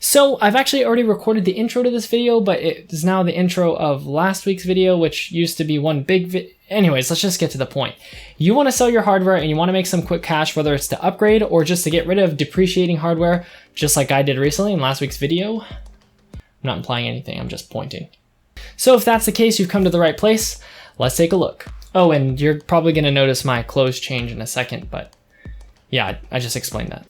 So I've actually already recorded the intro to this video, but it is now the intro of last week's video, which used to be one big Anyways, let's just get to the point. You want to sell your hardware and you want to make some quick cash, whether it's to upgrade or just to get rid of depreciating hardware, just like I did recently in last week's video. I'm not implying anything, I'm just pointing. So if that's the case, you've come to the right place. Let's take a look. Oh, and you're probably going to notice my clothes change in a second, but yeah, I just explained that.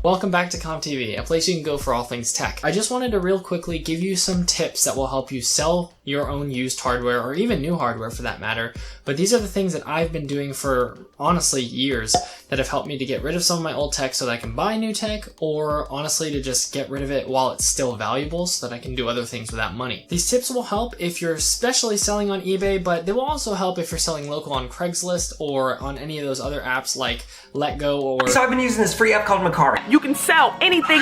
Welcome back to CompTV, a place you can go for all things tech. I just wanted to real quickly give you some tips that will help you sell your own used hardware, or even new hardware for that matter. But these are the things that I've been doing for, honestly, years that have helped me to get rid of some of my old tech so that I can buy new tech, or honestly to just get rid of it while it's still valuable so that I can do other things with that money. These tips will help if you're especially selling on eBay, but they will also help if you're selling local on Craigslist or on any of those other apps like Letgo or... So I've been using this free app called Mercari. You can sell anything.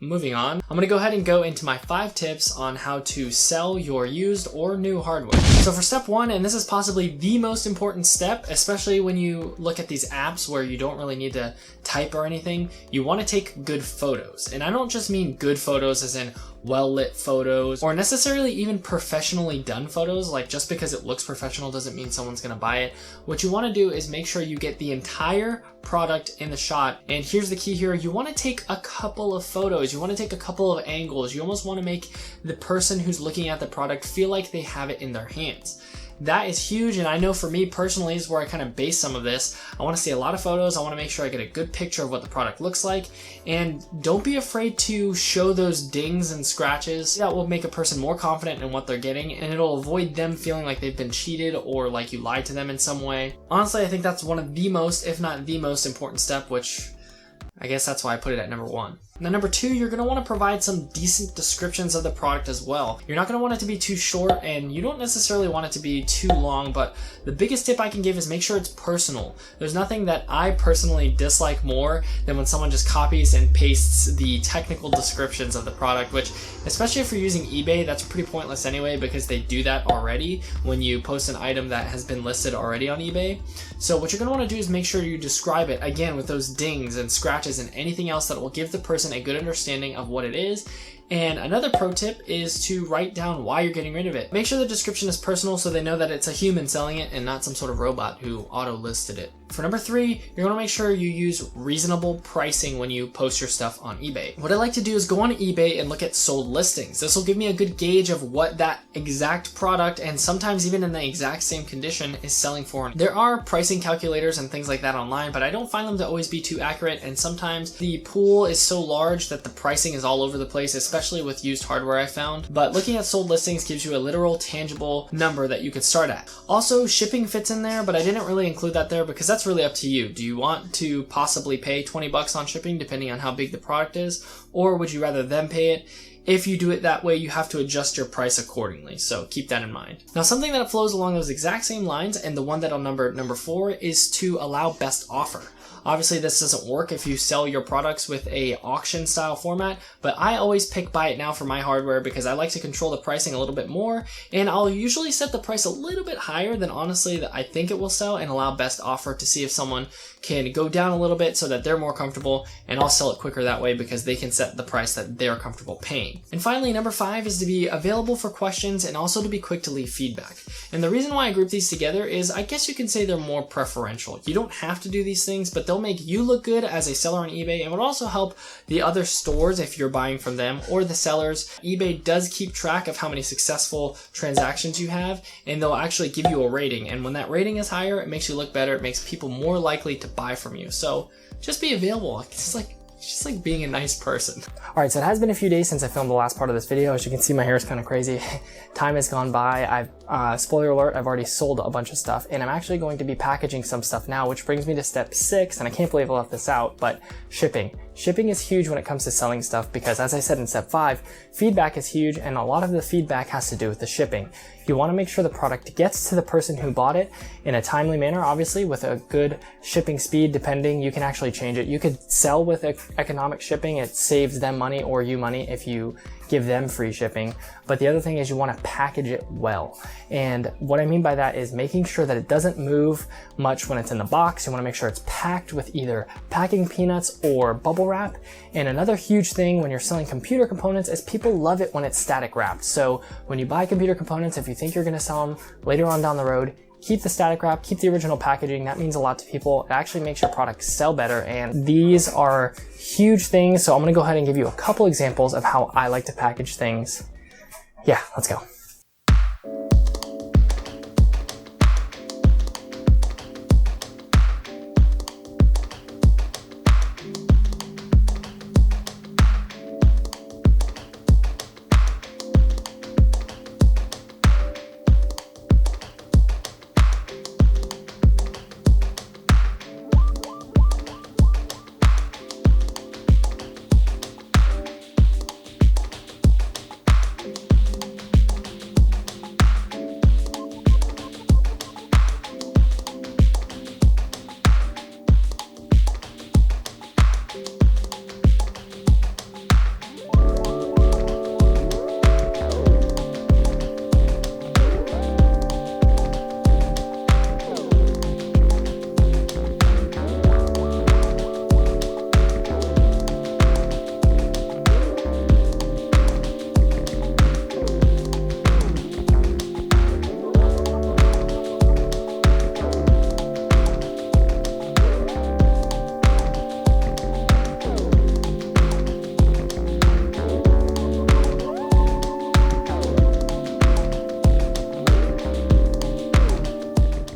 Moving on, I'm gonna go ahead and go into my 5 tips on how to sell your used or new hardware. So for step 1, and this is possibly the most important step, especially when you look at these apps where you don't really need to type or anything, you want to take good photos. And I don't just mean good photos as in well-lit photos or necessarily even professionally done photos. Like, just because it looks professional doesn't mean someone's gonna buy it. What you want to do is make sure you get the entire product in the shot. And here's the key here: you want to take a couple of photos, you want to take a couple of angles, you almost want to make the person who's looking at the product feel like they have it in their hands. That is huge, and I know for me personally is where I kind of base some of this. I want to see a lot of photos, I want to make sure I get a good picture of what the product looks like, and don't be afraid to show those dings and scratches. That will make a person more confident in what they're getting, and it'll avoid them feeling like they've been cheated or like you lied to them in some way. Honestly, I think that's one of the most, if not the most important step, which I guess that's why I put it at number 1. Now, number 2, you're going to want to provide some decent descriptions of the product as well. You're not going to want it to be too short, and you don't necessarily want it to be too long, but the biggest tip I can give is make sure it's personal. There's nothing that I personally dislike more than when someone just copies and pastes the technical descriptions of the product, which, especially if you're using eBay, that's pretty pointless anyway, because they do that already when you post an item that has been listed already on eBay. So what you're going to want to do is make sure you describe it, again, with those dings and scratches and anything else that will give the person a good understanding of what it is. And another pro tip is to write down why you're getting rid of it. Make sure the description is personal so they know that it's a human selling it and not some sort of robot who auto-listed it. For number 3, you're going to make sure you use reasonable pricing when you post your stuff on eBay. What I like to do is go on eBay and look at sold listings. This will give me a good gauge of what that exact product, and sometimes even in the exact same condition, is selling for. There are pricing calculators and things like that online, but I don't find them to always be too accurate, and sometimes the pool is so large that the pricing is all over the place, especially with used hardware, I found. But looking at sold listings gives you a literal, tangible number that you could start at. Also, shipping fits in there, but I didn't really include that there because that's really up to you. Do you want to possibly pay 20 bucks on shipping depending on how big the product is, or would you rather them pay it? If you do it that way, you have to adjust your price accordingly, so keep that in mind. Now, something that flows along those exact same lines, and the one that'll number 4, is to allow best offer. Obviously, this doesn't work if you sell your products with a auction style format, but I always pick buy it now for my hardware because I like to control the pricing a little bit more, and I'll usually set the price a little bit higher than honestly that I think it will sell, and allow best offer to see if someone can go down a little bit so that they're more comfortable, and I'll sell it quicker that way because they can set the price that they're comfortable paying. And finally, number 5 is to be available for questions and also to be quick to leave feedback. And the reason why I group these together is I guess you can say they're more preferential. You don't have to do these things, but they'll make you look good as a seller on eBay, and would also help the other stores if you're buying from them, or the sellers. eBay does keep track of how many successful transactions you have, and they'll actually give you a rating, and when that rating is higher, it makes you look better, it makes people more likely to buy from you. So just be available. It's just like being a nice person. Alright, so it has been a few days since I filmed the last part of this video. As you can see, my hair is kind of crazy. Time has gone by. Spoiler alert, I've already sold a bunch of stuff, and I'm actually going to be packaging some stuff now, which brings me to step 6, and I can't believe I left this out, but shipping. Shipping is huge when it comes to selling stuff because, as I said in step 5, feedback is huge, and a lot of the feedback has to do with the shipping. You want to make sure the product gets to the person who bought it in a timely manner, obviously, with a good shipping speed. Depending, you can actually change it. You could sell with economic shipping. It saves them money or you money if you give them free shipping. But the other thing is you want to package it well. And what I mean by that is making sure that it doesn't move much when it's in the box. You want to make sure it's packed with either packing peanuts or bubble wrap. And another huge thing when you're selling computer components is people love it when it's static wrapped. So when you buy computer components, if you think you're going to sell them later on down the road, keep the static wrap, keep the original packaging. That means a lot to people. It actually makes your product sell better. And these are huge things. So I'm gonna go ahead and give you a couple examples of how I like to package things. Yeah, let's go.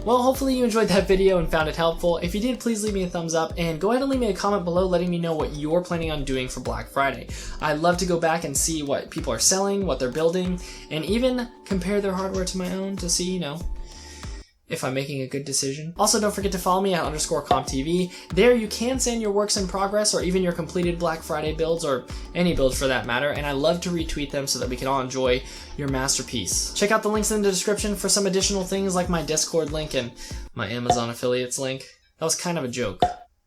Well, hopefully you enjoyed that video and found it helpful. If you did, please leave me a thumbs up and go ahead and leave me a comment below letting me know what you're planning on doing for Black Friday. I'd love to go back and see what people are selling, what they're building, and even compare their hardware to my own to see, if I'm making a good decision. Also, don't forget to follow me at _CompTV. There you can send your works in progress or even your completed Black Friday builds or any builds for that matter, and I love to retweet them so that we can all enjoy your masterpiece. Check out the links in the description for some additional things like my Discord link and my Amazon affiliates link. That was kind of a joke.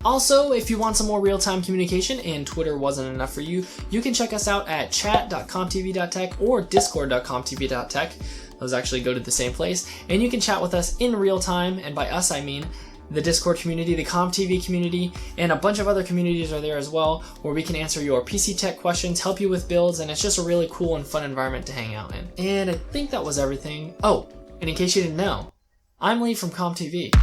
Also, if you want some more real-time communication and Twitter wasn't enough for you, you can check us out at chat.comptv.tech or discord.comptv.tech. Those actually go to the same place, and you can chat with us in real time, and by us I mean the Discord community, the CompTV community, and a bunch of other communities are there as well, where we can answer your PC tech questions, help you with builds, and it's just a really cool and fun environment to hang out in. And I think that was everything. Oh, and in case you didn't know, I'm Lee from CompTV.